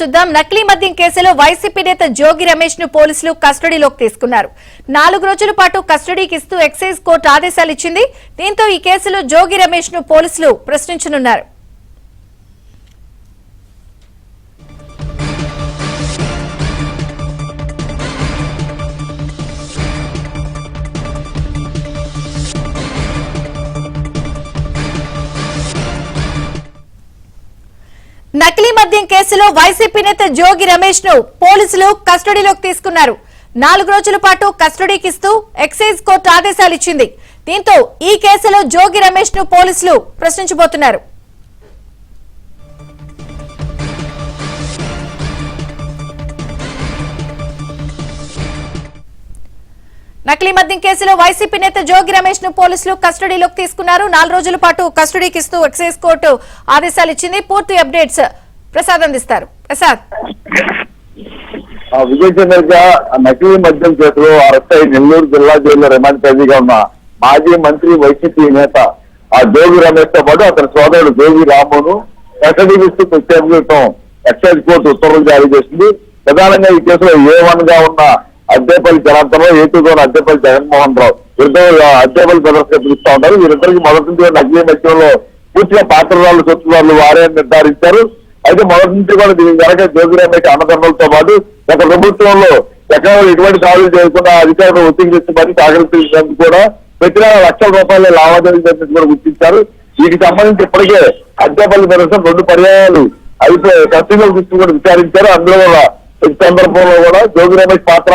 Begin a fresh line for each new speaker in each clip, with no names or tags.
చూద్దాం. నకిలీ మద్యం కేసులో వైసీపీ నేత జోగి రమేష్ ను పోలీసులు కస్టడీలోకి తీసుకున్నారు. 4 రోజుల పాటు కస్టడీకి ఇస్తూ ఎక్సైజ్ కోర్టు ఆదేశాలు ఇచ్చింది. దీంతో ఈ కేసులో జోగి రమేష్ ను పోలీసులు ప్రశ్నించనున్నారు. నకిలీ మద్యం కేసులో వైసీపీ నేత జోగి రమేష్ ను పోలీసులు కస్టడీలోకి తీసుకున్నారు. 4 రోజుల పాటు కస్టడీకి ఇస్తూ ఎక్సైజ్ కోర్టు ఆదేశాలు ఇచ్చింది. దీంతో ఈ కేసులో జోగి రమేష్ ను పోలీసులు ప్రశ్నించబోతున్నారు. నకిలీ మద్యం కేసులో వైసీపీ నేత జోగి రమేష్ ను పోలీసులు కస్టడీలోకి తీసుకున్నారు. 4 రోజుల పాటు కస్టడీకి ఇస్తూ ఎక్సైజ్ కోర్టు ఆదేశాలు ఇచ్చింది. పూర్తి అప్డేట్స్ ప్రసాద్ అందిస్తారు. ప్రసాద్,
విజయ్ చంద్ర నకిలీ మద్యం కేసులో అరెస్ట్ అయి నెల్లూరు జిల్లా జైల్లో రిమాండ్ ఖైదీగా ఉన్న మాజీ మంత్రి వైసీపీ నేత జోగి రమేష్ తో పాటు అతని సోదరుడు జోగి రామును కస్టడీకి ఇస్తూ ప్రత్యేకం ఎక్సైజ్ కోర్టు ఉత్తర్వులు జారీ చేసింది. ప్రధానంగా ఈ కేసులో A1 గా ఉన్న అద్దెపల్లి జనార్దనరావు, A2 అద్దెపల్లి జగన్మోహన్ రావు వీరిద్దరు అద్దెపల్లి బ్రదర్స్ గా పిలుస్తా ఉంటారు. వీరిద్దరికి మొదటి నుంచి నకిలీ మద్యంలో పూర్తిగా పాత్రదారులు, సొత్తుదారులు వారే నిర్ధారించారు. అయితే మొదటి నుంచి కూడా దీని వెనక జోగి రమేష్ అన్నదమ్ములతో పాటు గత ప్రభుత్వంలో ఎక్కడ ఎటువంటి దాడులు చేయకుండా అధికారులు ఒత్తిడి చేసి మరి సహకరించినందుకు కూడా పెట్టిన లక్షల రూపాయల లావాదేవీలు జరిగినట్టు కూడా గుర్తించారు. వీటికి సంబంధించి ఇప్పటికే అద్దెపల్లి బ్రదర్స్ 2 పర్యాయాలు అయిపోయి కస్టడీలోకి తీసుకుని కూడా విచారించారు. అందులో ఈ సందర్భంలో కూడా జోగి రమేష్ పాత్ర,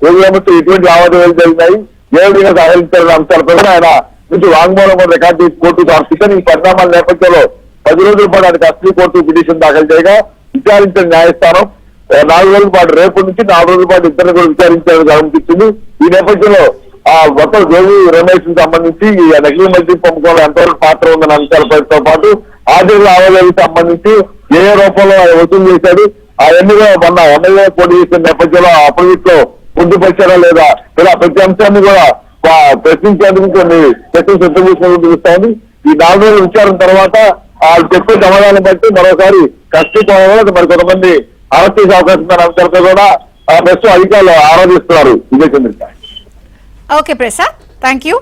జోగి రమేష్ ఎటువంటి లావాదేవీలు జరిగినాయి, ఏ విధంగా సహకరించారనే అంశాలపై ఆయన నుంచి వాంగ్మూలం కూడా రికార్డు చేసి కోర్టు సమర్పించారు. ఈ పరిణామాల నేపథ్యంలో 10 రోజుల పాటు ఆయన కస్టడీ కోర్టు పిటిషన్ దాఖలు చేయగా విచారించిన న్యాయస్థానం 4 రోజుల పాటు రేపు నుంచి 4 రోజుల పాటు ఇద్దరిని కూడా విచారించాలని అనుమతించింది. ఈ నేపథ్యంలో మొత్తం జోగి రమేష్ కి సంబంధించి ఈ నకిలీ మద్యం పంపకంలో ఎంతవరకు పాత్ర ఉందన్న అంశాలతో పాటు ఆర్థిక లావాదేవీకి సంబంధించి ఏ రూపంలో వసూలు చేశాడు, అవన్నీ మొన్న ఎమ్మెల్యే పోటీ చేసిన నేపథ్యంలో అపోజిట్ లో పొందుపరిచారా లేదా ఇలా ప్రతి అంశాన్ని కూడా ప్రశ్నించేందుకు కొన్ని చర్చలు సిద్ధం చేసినట్టు తెలుస్తోంది. ఈ 4 రోజుల విచారణ తర్వాత వాళ్ళు చెప్పే సమాధానం బట్టి మరోసారి కష్టపోవడం మరి కొంతమంది అరెస్ట్ చేసే అవకాశం ఉందన్న అంశాలతో కూడా ప్రస్తుతం అధికారులు ఆరాధిస్తున్నారు. Vijay Chandrika.
Okay Prasad, thank you.